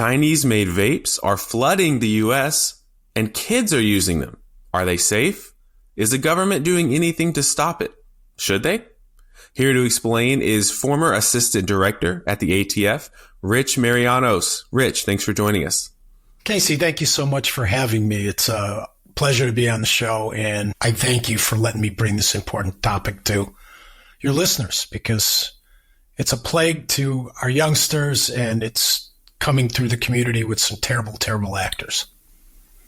Chinese-made vapes are flooding the U.S. and kids are using them. Are they safe? Is the government doing anything to stop it? Should they? Here to explain is former assistant director at the ATF, Rich Mariano. Rich, thanks for joining us. Casey, thank you so much for having me. It's a pleasure to be on the show, and I thank you for letting me bring this important topic to your listeners, because it's a plague to our youngsters, and it's coming through the community with some terrible, terrible actors.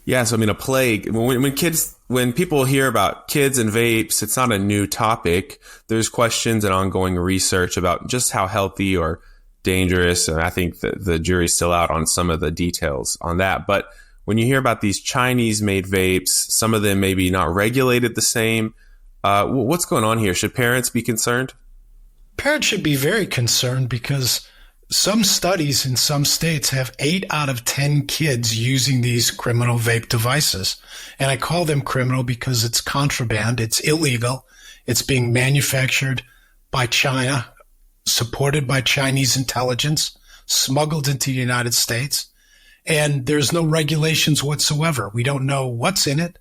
Yes, I mean, a plague. When people hear about kids and vapes, it's not a new topic. There's questions and ongoing research about just how healthy or dangerous, and I think that the jury's still out on some of the details on that. But when you hear about these Chinese-made vapes, some of them maybe not regulated the same. What's going on here? Should parents be concerned? Parents should be very concerned, because some studies in some states have 8 out of 10 kids using these criminal vape devices. And I call them criminal because it's contraband, it's illegal, it's being manufactured by China, supported by Chinese intelligence, smuggled into the United States, and there's no regulations whatsoever. We don't know what's in it.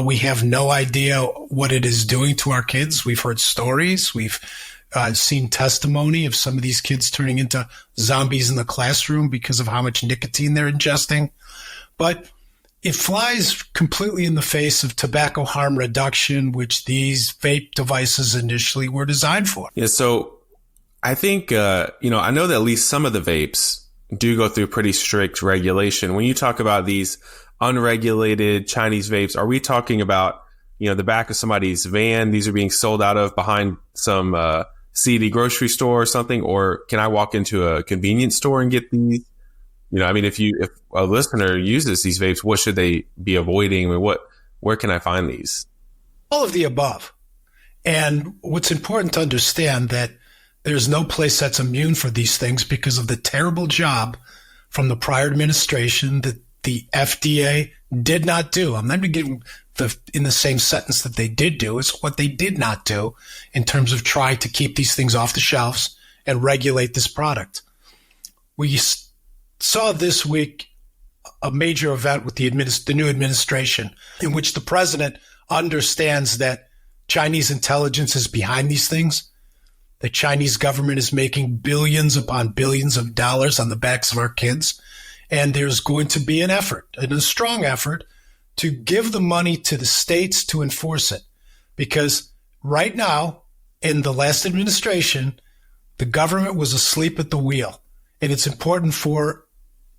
We have no idea what it is doing to our kids. We've heard stories. We've seen testimony of some of these kids turning into zombies in the classroom because of how much nicotine they're ingesting. But it flies completely in the face of tobacco harm reduction, which these vape devices initially were designed for. Yeah, so I think, I know that at least some of the vapes do go through pretty strict regulation. When you talk about these unregulated Chinese vapes, are we talking about, the back of somebody's van? These are being sold out of behind some seedy grocery store or something? Or can I walk into a convenience store and get these? If a listener uses these vapes, what should they be avoiding? Where can I find these? All of the above. And what's important to understand that there's no place that's immune for these things because of the terrible job from the prior administration that the FDA did not do. I'm not getting in the same sentence that they did do. It's what they did not do in terms of trying to keep these things off the shelves and regulate this product. We saw this week a major event with the new administration, in which the president understands that Chinese intelligence is behind these things. The Chinese government is making billions upon billions of dollars on the backs of our kids. And there's going to be an effort, and a strong effort, to give the money to the states to enforce it. Because right now, in the last administration, the government was asleep at the wheel. And it's important for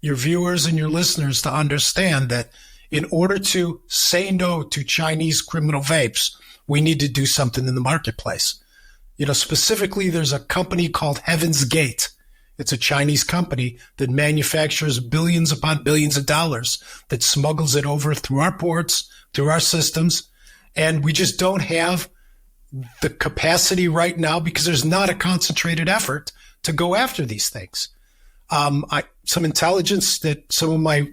your viewers and your listeners to understand that in order to say no to Chinese criminal vapes, we need to do something in the marketplace. Specifically, there's a company called Heaven's Gate. It's a Chinese company that manufactures billions upon billions of dollars, that smuggles it over through our ports, through our systems. And we just don't have the capacity right now, because there's not a concentrated effort to go after these things. Some intelligence that some of my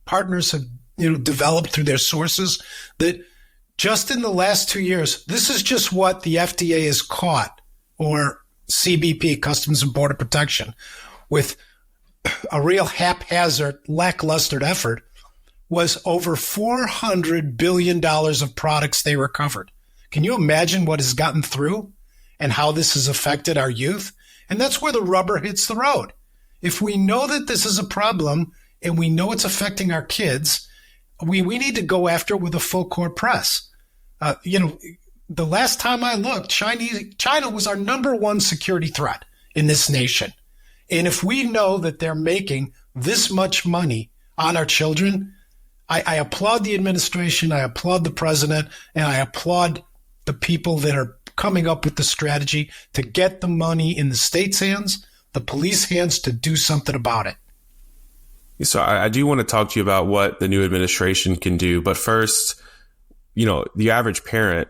partners have developed through their sources, that just in the last 2 years, this is just what the FDA has caught, or CBP, Customs and Border Protection, with a real haphazard, lackluster effort, was over $400 billion of products they recovered. Can you imagine what has gotten through and how this has affected our youth? And that's where the rubber hits the road. If we know that this is a problem and we know it's affecting our kids, we need to go after it with a full court press. The last time I looked, China was our number one security threat in this nation. And if we know that they're making this much money on our children, I applaud the administration, I applaud the president, and I applaud the people that are coming up with the strategy to get the money in the state's hands, the police hands, to do something about it. So I do want to talk to you about what the new administration can do. But first, the average parent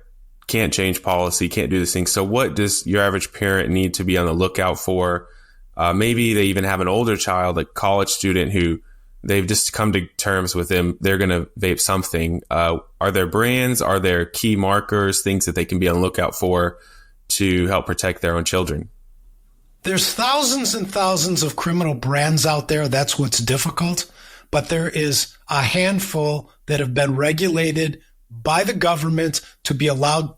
can't change policy, can't do this thing. So what does your average parent need to be on the lookout for? Maybe they even have an older child, a college student, who they've just come to terms with them. They're going to vape something. Are there brands? Are there key markers, things that they can be on the lookout for to help protect their own children? There's thousands and thousands of criminal brands out there. That's what's difficult. But there is a handful that have been regulated by the government to be allowed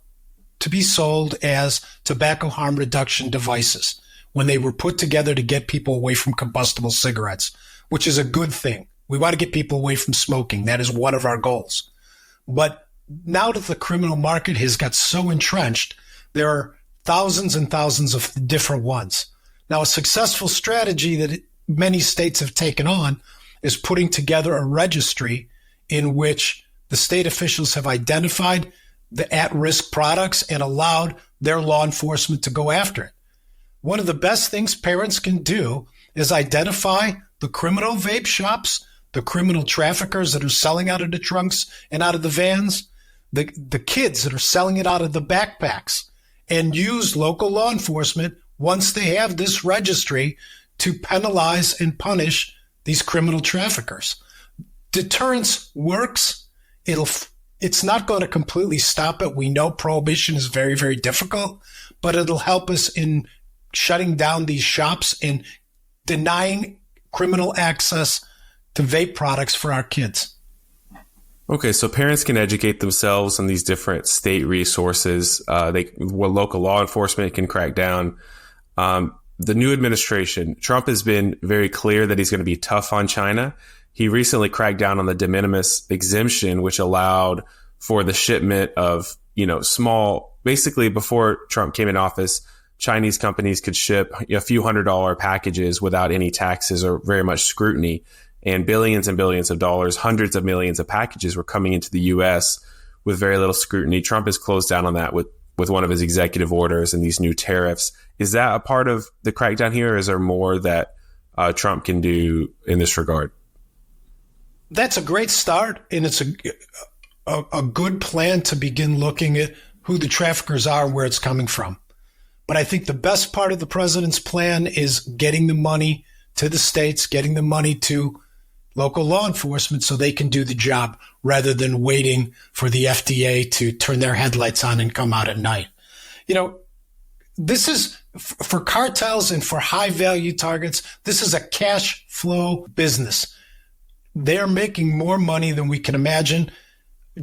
to be sold as tobacco harm reduction devices when they were put together to get people away from combustible cigarettes, which is a good thing. We want to get people away from smoking. That is one of our goals. But now that the criminal market has got so entrenched, there are thousands and thousands of different ones. Now, a successful strategy that many states have taken on is putting together a registry in which the state officials have identified the at-risk products and allowed their law enforcement to go after it. One of the best things parents can do is identify the criminal vape shops, the criminal traffickers that are selling out of the trunks and out of the vans, the kids that are selling it out of the backpacks, and use local law enforcement once they have this registry to penalize and punish these criminal traffickers. Deterrence works. It's not going to completely stop it. We know prohibition is very, very difficult, but it'll help us in shutting down these shops and denying criminal access to vape products for our kids. Okay, so parents can educate themselves on these different state resources. Local law enforcement can crack down. The new administration, Trump has been very clear that he's going to be tough on China. He recently cracked down on the de minimis exemption, which allowed for the shipment of, small, basically before Trump came in office, Chinese companies could ship a few $100 packages without any taxes or very much scrutiny. And billions of dollars, hundreds of millions of packages were coming into the U.S. with very little scrutiny. Trump has closed down on that with one of his executive orders and these new tariffs. Is that a part of the crackdown here, or is there more that Trump can do in this regard? That's a great start, and it's a good plan to begin looking at who the traffickers are and where it's coming from. But I think the best part of the president's plan is getting the money to the states, getting the money to local law enforcement so they can do the job rather than waiting for the FDA to turn their headlights on and come out at night. This is for cartels and for high value targets. This is a cash flow business. They're making more money than we can imagine.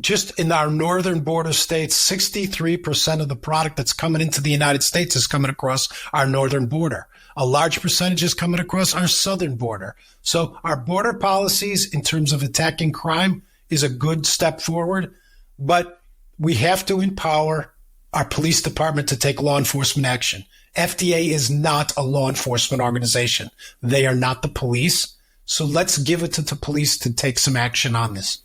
Just in our northern border states, 63% of the product that's coming into the United States is coming across our northern border. A large percentage is coming across our southern border. So our border policies in terms of attacking crime is a good step forward, but we have to empower our police department to take law enforcement action. FDA is not a law enforcement organization. They are not the police. So let's give it to the police to take some action on this.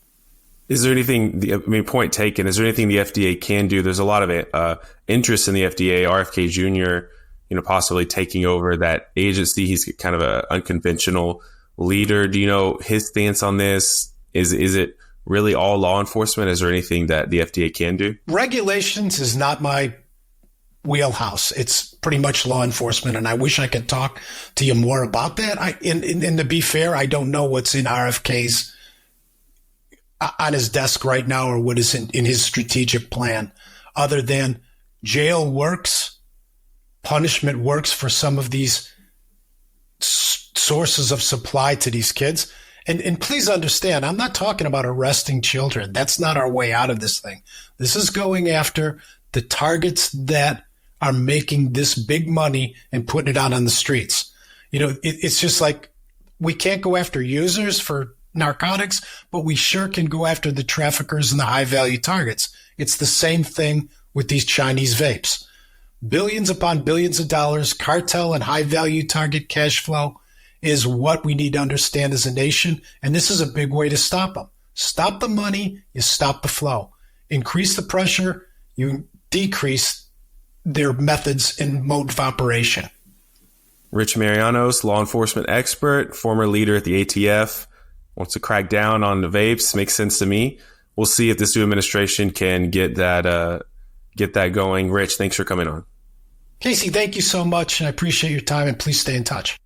Is there anything, point taken, is there anything the FDA can do? There's a lot of interest in the FDA, RFK Jr., possibly taking over that agency. He's kind of an unconventional leader. Do you know his stance on this? Is it really all law enforcement? Is there anything that the FDA can do? Regulations is not my wheelhouse. It's pretty much law enforcement, and I wish I could talk to you more about that. And to be fair, I don't know what's in RFK's on his desk right now or what is in his strategic plan, other than jail works, punishment works for some of these sources of supply to these kids. And please understand, I'm not talking about arresting children. That's not our way out of this thing. This is going after the targets that are making this big money and putting it out on the streets. It's just like we can't go after users for narcotics, but we sure can go after the traffickers and the high value targets. It's the same thing with these Chinese vapes. Billions upon billions of dollars, cartel and high value target cash flow is what we need to understand as a nation. And this is a big way to stop them. Stop the money, you stop the flow. Increase the pressure, you decrease their methods and mode of operation. Rich Mariano, law enforcement expert, former leader at the ATF, wants to crack down on the vapes. Makes sense to me. We'll see if this new administration can get that going. Rich, thanks for coming on. Casey, thank you so much. And I appreciate your time, and please stay in touch.